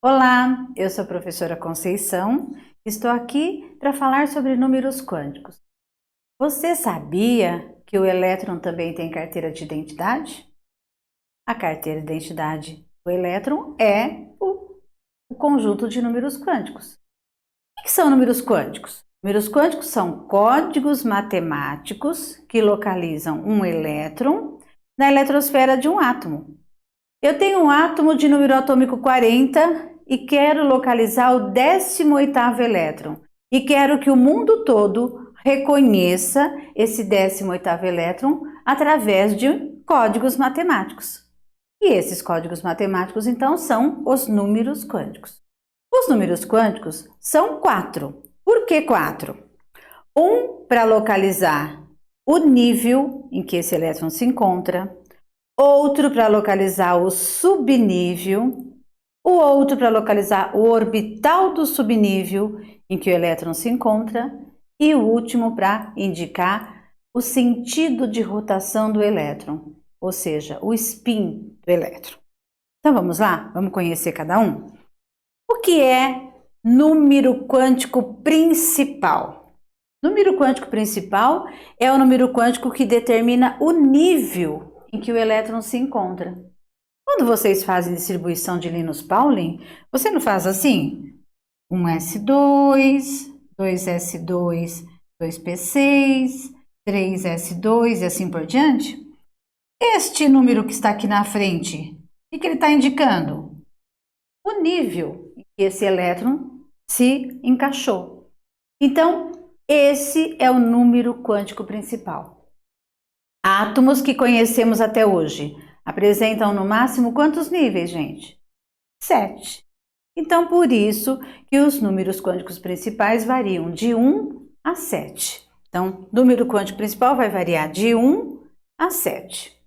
Olá, eu sou a professora Conceição. Estou aqui para falar sobre números quânticos. Você sabia que o elétron também tem carteira de identidade? A carteira de identidade do elétron é o conjunto de números quânticos. O que são números quânticos? Números quânticos são códigos matemáticos que localizam um elétron na eletrosfera de um átomo. Eu tenho um átomo de número atômico 40 e quero localizar o 18º elétron. E quero que o mundo todo reconheça esse 18º elétron através de códigos matemáticos. E esses códigos matemáticos, então, são os números quânticos. Os números quânticos são 4. Por que 4? Um para localizar o nível em que esse elétron se encontra, outro para localizar o subnível, o outro para localizar o orbital do subnível em que o elétron se encontra e o último para indicar o sentido de rotação do elétron, ou seja, o spin do elétron. Então vamos lá? Vamos conhecer cada um? O que é número quântico principal? Número quântico principal é o número quântico que determina o nível em que o elétron se encontra. Quando vocês fazem distribuição de Linus Pauling, você não faz assim? 1s2, 2s2, 2p6, 3s2 e assim por diante? Este número que está aqui na frente, o que ele está indicando? O nível em que esse elétron se encaixou. Então, esse é o número quântico principal. Átomos que conhecemos até hoje apresentam no máximo quantos níveis, gente? 7. Então, por isso que os números quânticos principais variam de 1 a 7. Então, o número quântico principal vai variar de 1 a 7.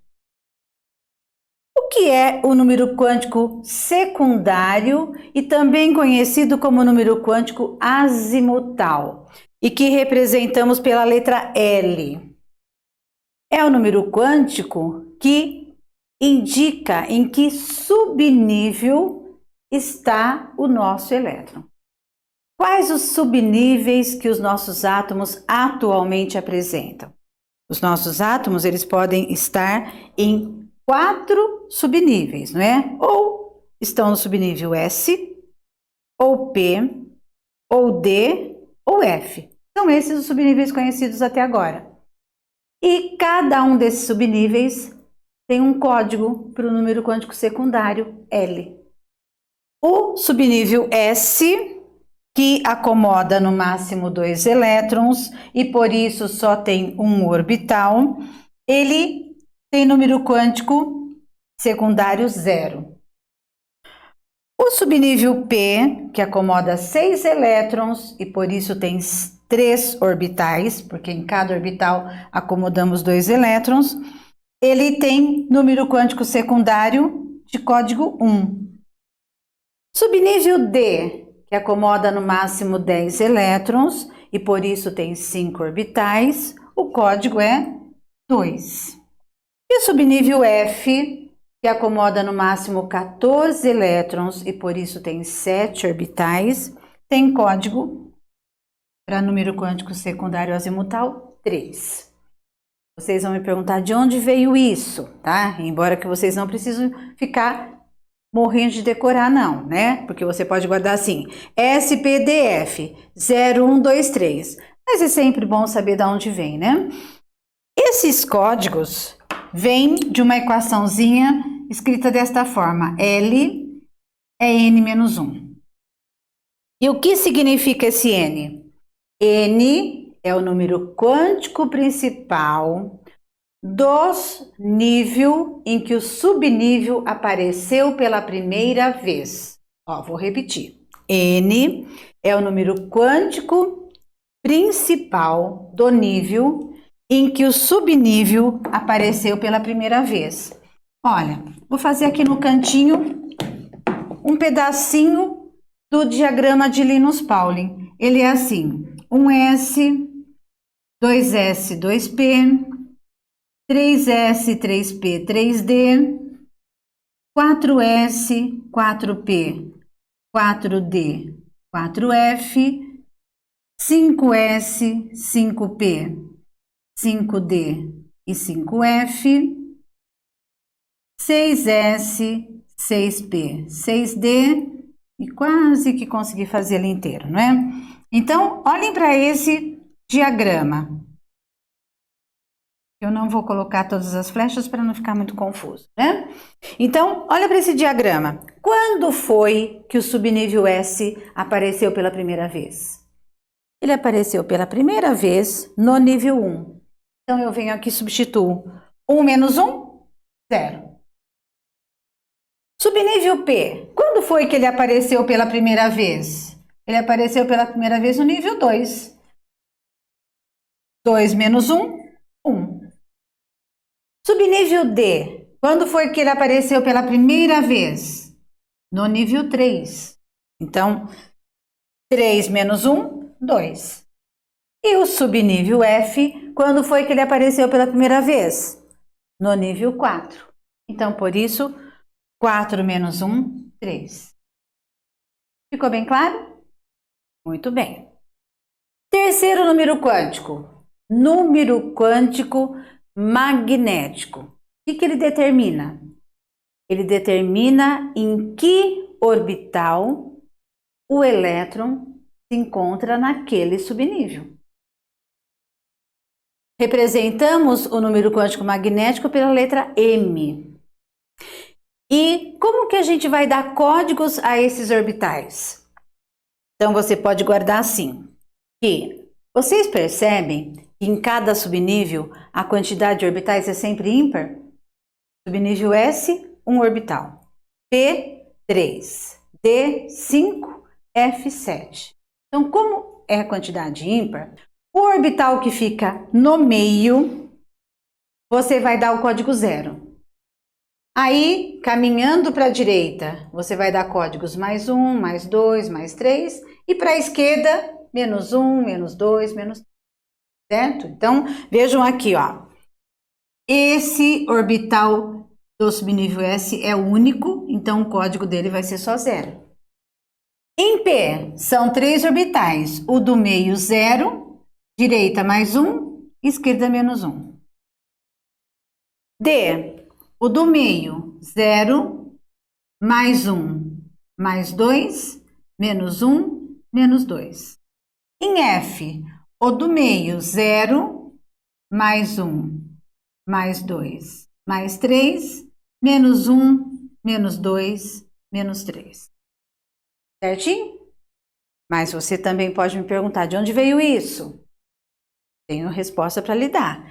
O que é o número quântico secundário e também conhecido como número quântico azimutal e que representamos pela letra L? É o número quântico que indica em que subnível está o nosso elétron. Quais os subníveis que os nossos átomos atualmente apresentam? Os nossos átomos, eles podem estar em 4 subníveis, não é? Ou estão no subnível S, ou P, ou D, ou F. São esses os subníveis conhecidos até agora. E cada um desses subníveis tem um código para o número quântico secundário L. O subnível S, que acomoda no máximo 2 elétrons e por isso só tem um orbital, ele tem número quântico secundário 0. O subnível P, que acomoda 6 elétrons e por isso tem 3 orbitais, porque em cada orbital acomodamos 2 elétrons, ele tem número quântico secundário de código 1. Subnível D, que acomoda no máximo 10 elétrons e por isso tem 5 orbitais, o código é 2. E o subnível F, que acomoda no máximo 14 elétrons e por isso tem 7 orbitais, tem código para número quântico secundário azimutal 3. Vocês vão me perguntar de onde veio isso, tá? Embora que vocês não precisem ficar morrendo de decorar não, né? Porque você pode guardar assim, SPDF 0123. Mas é sempre bom saber de onde vem, né? Esses códigos vêm de uma equaçãozinha escrita desta forma, L é N-1. E o que significa esse N? N é o número quântico principal dos nível em que o subnível apareceu pela primeira vez. Ó, vou repetir. N é o número quântico principal do nível em que o subnível apareceu pela primeira vez. Olha, vou fazer aqui no cantinho um pedacinho do diagrama de Linus Pauling. Ele é assim, 1s, 2s, 2p, 3s, 3p, 3d, 4s, 4p, 4D, 4F, 5S, 5P, 5D e 5F, 6S, 6P, 6D e quase que consegui fazer ele inteiro, não é? Então, olhem para esse diagrama. Eu não vou colocar todas as flechas para não ficar muito confuso, né? Então, olha para esse diagrama. Quando foi que o subnível S apareceu pela primeira vez? Ele apareceu pela primeira vez no nível 1. Então, eu venho aqui e substituo 1 menos 1, 0. Subnível P, quando foi que ele apareceu pela primeira vez? Ele apareceu pela primeira vez no nível 2. 2 menos 1, 1. Subnível D, quando foi que ele apareceu pela primeira vez? No nível 3. Então, 3 menos 1, 2. E o subnível F, quando foi que ele apareceu pela primeira vez? No nível 4. Então, por isso, 4 menos 1, 3. Ficou bem claro? Muito bem. Terceiro número quântico. Número quântico magnético. O que ele determina? Ele determina em que orbital o elétron se encontra naquele subnível. Representamos o número quântico magnético pela letra M. E como que a gente vai dar códigos a esses orbitais? Então, você pode guardar assim, que vocês percebem que em cada subnível a quantidade de orbitais é sempre ímpar? Subnível S, 1 orbital. P, 3. D, 5. F, 7. Então, como é a quantidade ímpar, o orbital que fica no meio, você vai dar o código 0. Aí, caminhando para a direita, você vai dar códigos mais 1, mais 2, mais 3. E para a esquerda, menos 1, menos 2, menos 3. Certo? Então, vejam aqui, ó. Esse orbital do subnível S é único, então o código dele vai ser só 0. Em P, são 3 orbitais. O do meio, 0. Direita, mais 1. Esquerda, menos 1. D, o do meio, 0, mais 1, mais 2, menos 1, menos 2. Em F, o do meio, 0, mais 1, mais 2, mais 3, menos 1, menos 2, menos 3. Certinho? Mas você também pode me perguntar, de onde veio isso? Tenho resposta para lhe dar.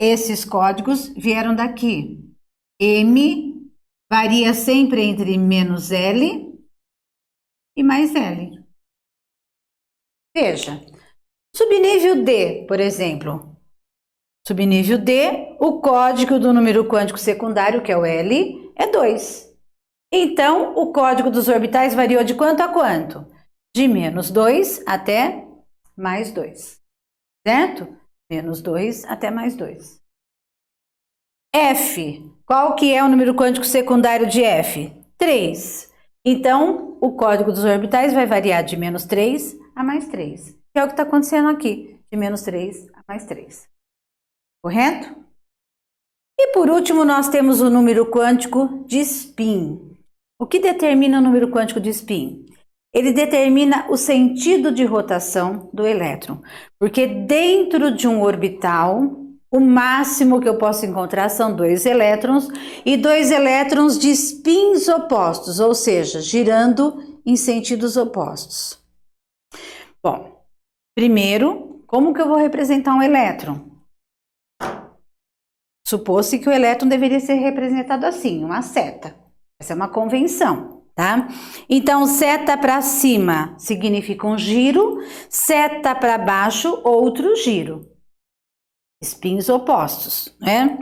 Esses códigos vieram daqui. M varia sempre entre menos L e mais L. Veja, subnível D, por exemplo. Subnível D, o código do número quântico secundário, que é o L, é 2. Então, o código dos orbitais variou de quanto a quanto? De menos 2 até mais 2. Certo? Menos 2 até mais 2. F, qual que é o número quântico secundário de F? 3. Então, o código dos orbitais vai variar de menos 3 a mais 3. Que é o que está acontecendo aqui, de menos 3 a mais 3. Correto? E por último, nós temos o número quântico de spin. O que determina o número quântico de spin? Ele determina o sentido de rotação do elétron, porque dentro de um orbital, o máximo que eu posso encontrar são 2 elétrons e 2 elétrons de spins opostos, ou seja, girando em sentidos opostos. Bom, primeiro, como que eu vou representar um elétron? Supôs-se que o elétron deveria ser representado assim, uma seta. Essa é uma convenção. Tá? Então, seta para cima significa um giro, seta para baixo, outro giro. Spins opostos, né?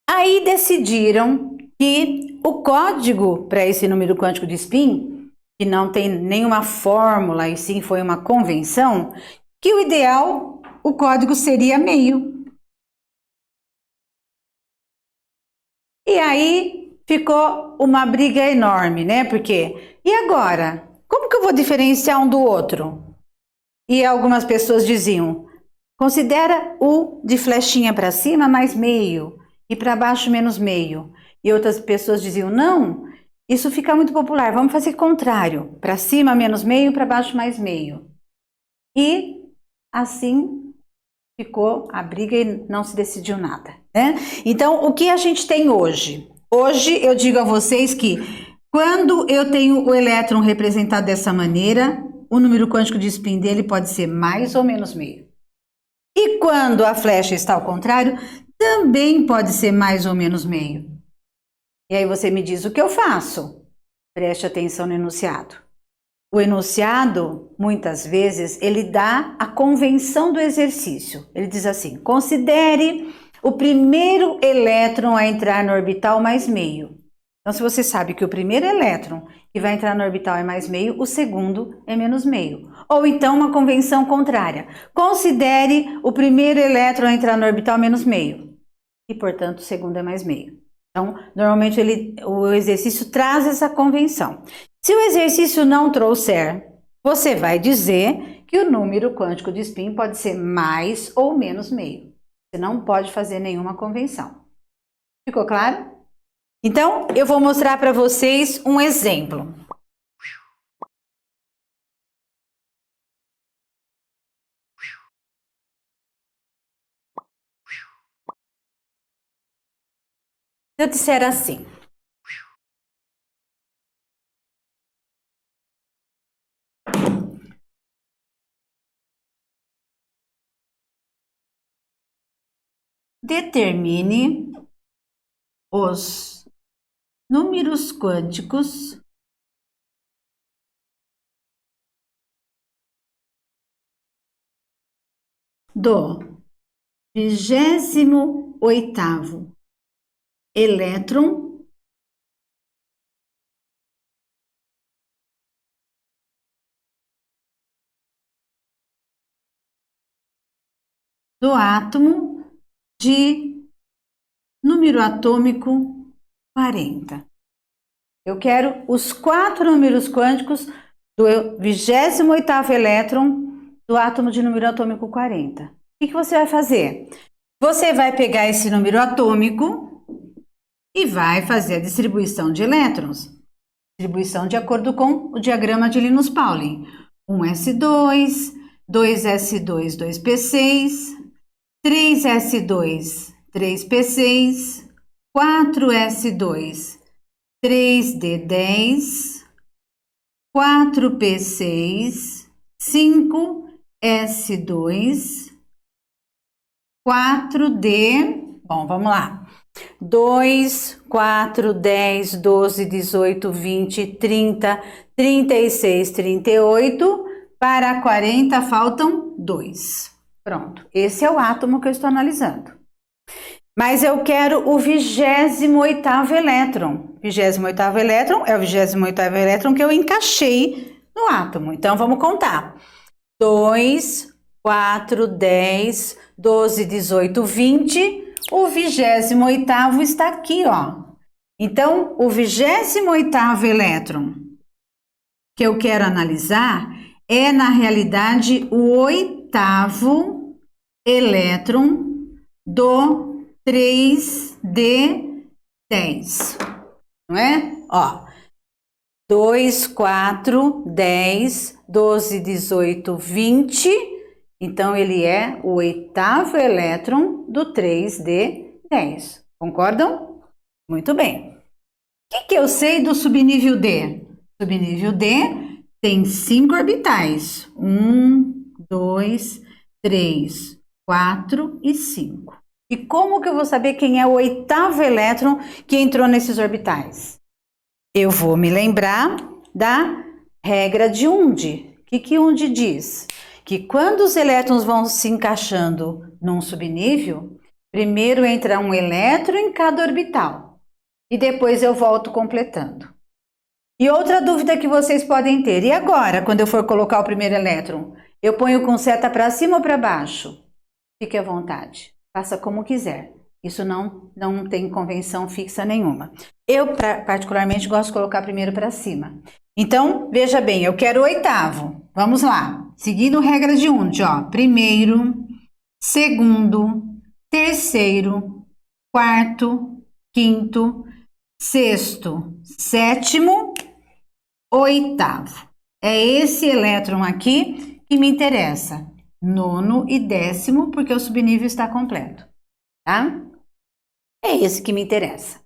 Aí decidiram que o código para esse número quântico de spin, que não tem nenhuma fórmula e sim foi uma convenção, que o ideal, o código seria meio. E aí ficou uma briga enorme, né? Porque, e agora? Como que eu vou diferenciar um do outro? E algumas pessoas diziam, considera o de flechinha para cima mais meio e para baixo menos meio. E outras pessoas diziam, não, isso fica muito popular, vamos fazer contrário, para cima menos meio, para baixo mais meio. E assim ficou a briga e não se decidiu nada, né? Então, o que a gente tem hoje? Hoje eu digo a vocês que quando eu tenho o elétron representado dessa maneira, o número quântico de spin dele pode ser mais ou menos meio. E quando a flecha está ao contrário, também pode ser mais ou menos meio. E aí você me diz o que eu faço? Preste atenção no enunciado. O enunciado, muitas vezes, ele dá a convenção do exercício. Ele diz assim, considere o primeiro elétron a entrar no orbital mais meio. Então, se você sabe que o primeiro elétron que vai entrar no orbital é mais meio, o segundo é menos meio. Ou então uma convenção contrária. Considere o primeiro elétron a entrar no orbital menos meio. E, portanto, o segundo é mais meio. Então, normalmente o exercício traz essa convenção. Se o exercício não trouxer, você vai dizer que o número quântico de spin pode ser mais ou menos meio. Você não pode fazer nenhuma convenção. Ficou claro? Então, eu vou mostrar para vocês um exemplo. Se eu disser assim, determine os números quânticos do 28º elétron do átomo de número atômico 40. Eu quero os 4 números quânticos do 28º elétron do átomo de número atômico 40. O que você vai fazer? Você vai pegar esse número atômico e vai fazer a distribuição de elétrons. Distribuição de acordo com o diagrama de Linus-Pauling. 1s2, 2s2, 2p6, 3s2, 3p6, 4s2, 3d10, 4p6, 5s2, 4d, bom, vamos lá, 2, 4, 10, 12, 18, 20, 30, 36, 38, para 40 faltam 2. Pronto, esse é o átomo que eu estou analisando. Mas eu quero o 28º elétron. 28º elétron é o 28º elétron que eu encaixei no átomo. Então, vamos contar. 2, 4, 10, 12, 18, 20. O 28º está aqui, ó. Então, o 28º elétron que eu quero analisar é, na realidade, o 8º elétron do 3d10, não é? Ó, 2, 4, 10, 12, 18, 20. Então, ele é o 8º elétron do 3d10. Concordam? Muito bem. O que eu sei do subnível D? Subnível D tem 5 orbitais. 1, 2, 3, 4 e 5. E como que eu vou saber quem é o 8º elétron que entrou nesses orbitais? Eu vou me lembrar da regra de Unde. O que Unde diz? Que quando os elétrons vão se encaixando num subnível, primeiro entra um elétron em cada orbital e depois eu volto completando. E outra dúvida que vocês podem ter, e agora, quando eu for colocar o primeiro elétron, eu ponho com seta para cima ou para baixo? Fique à vontade, faça como quiser. Isso não tem convenção fixa nenhuma. Eu, particularmente, gosto de colocar primeiro para cima. Então, veja bem, eu quero o oitavo. Vamos lá. Seguindo regra de Hund, ó. Primeiro, segundo, terceiro, quarto, quinto, sexto, sétimo, oitavo. É esse elétron aqui que me interessa. Nono e décimo, porque o subnível está completo, tá? É esse que me interessa.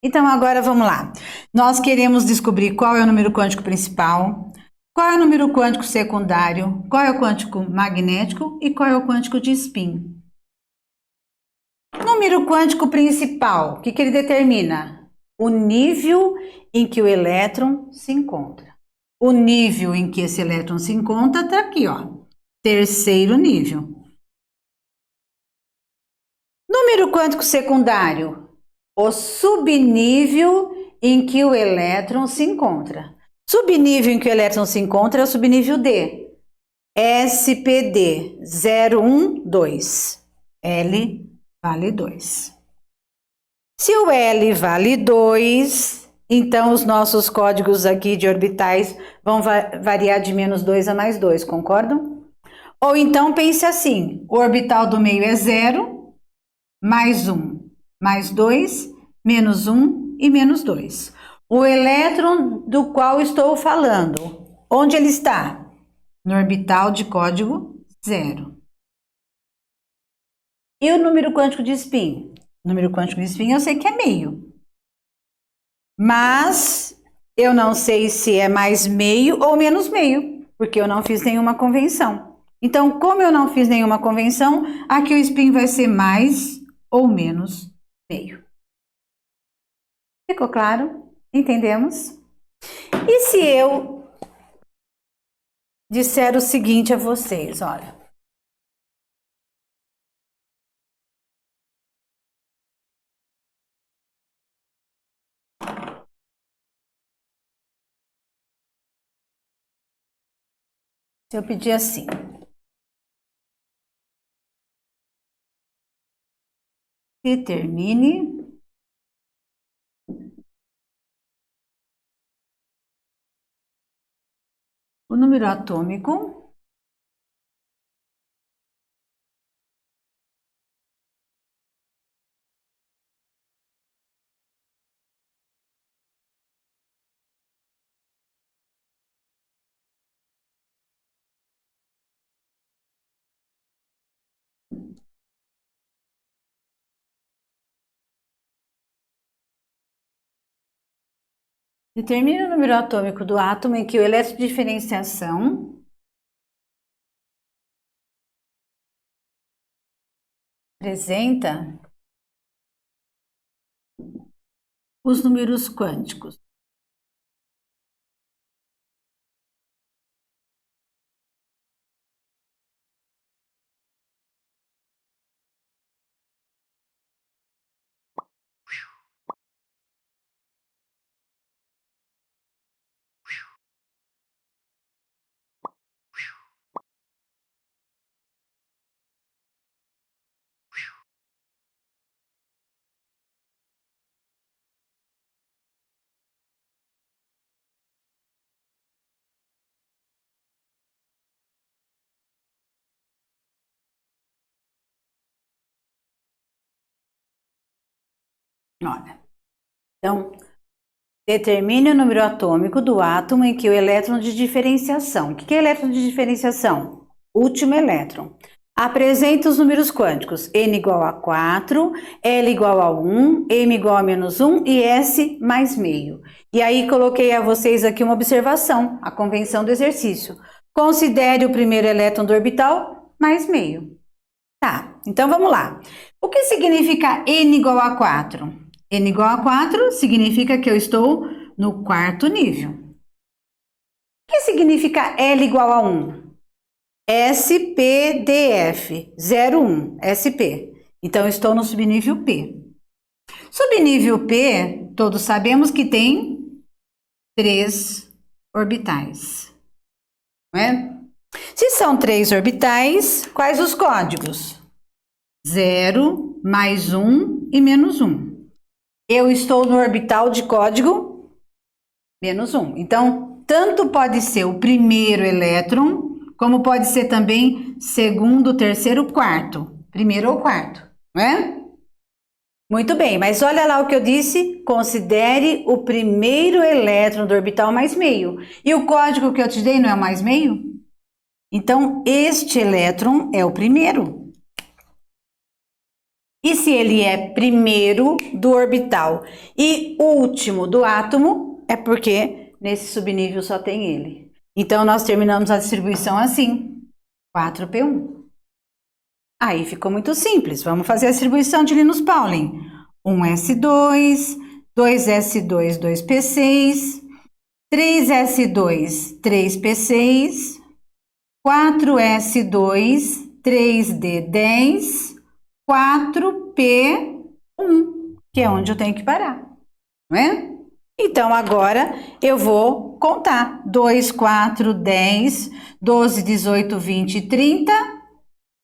Então, agora vamos lá. Nós queremos descobrir qual é o número quântico principal, qual é o número quântico secundário, qual é o quântico magnético e qual é o quântico de spin. Número quântico principal, o que ele determina? O nível em que o elétron se encontra. O nível em que esse elétron se encontra está aqui, ó. Terceiro nível. Número quântico secundário, o subnível em que o elétron se encontra. Subnível em que o elétron se encontra é o subnível D. SPD 012. L vale 2. Se o L vale 2, então os nossos códigos aqui de orbitais vão variar de -2 a +2, concordam? Ou então pense assim, o orbital do meio é 0, +1, +2, -1 e -2. O elétron do qual estou falando, onde ele está? No orbital de código 0. E o número quântico de spin? O número quântico de spin eu sei que é meio. Mas eu não sei se é mais meio ou menos meio, porque eu não fiz nenhuma convenção. Então, como eu não fiz nenhuma convenção, aqui o spin vai ser mais ou menos meio. Ficou claro? Entendemos? E se eu disser o seguinte a vocês, olha. Se eu pedir assim. Determine o número atômico Determine o número atômico do átomo em que o elétron de diferenciação apresenta os números quânticos. Olha, então, determine o número atômico do átomo em que o elétron de diferenciação. O que é elétron de diferenciação? Último elétron. Apresenta os números quânticos n igual a 4, L igual a 1, M igual a -1 e S mais meio. E aí coloquei a vocês aqui uma observação, a convenção do exercício. Considere o primeiro elétron do orbital mais meio. Tá, então vamos lá. O que significa n igual a 4? N igual a 4 significa que eu estou no quarto nível. O que significa L igual a 1? SPDF 01, SP. Então, estou no subnível P. Subnível P, todos sabemos que tem 3 orbitais. Não é? Se são 3 orbitais, quais os códigos? 0, mais 1 e menos 1. Eu estou no orbital de código menos 1. Então, tanto pode ser o primeiro elétron, como pode ser também segundo, terceiro, quarto. Primeiro ou quarto, não é? Muito bem, mas olha lá o que eu disse. Considere o primeiro elétron do orbital mais meio. E o código que eu te dei não é o mais meio? Então, este elétron é o primeiro. E se ele é primeiro do orbital e último do átomo, é porque nesse subnível só tem ele. Então, nós terminamos a distribuição assim, 4p1. Aí ficou muito simples. Vamos fazer a distribuição de Linus Pauling. 1s2, 2s2, 2p6, 3s2, 3p6, 4s2, 3d10, 4p1, que é onde eu tenho que parar, não é? Então, agora eu vou contar. 2, 4, 10, 12, 18, 20, 30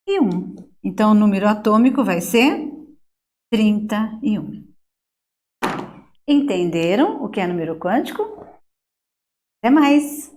e 1. Então, o número atômico vai ser 31. Entenderam o que é número quântico? Até mais!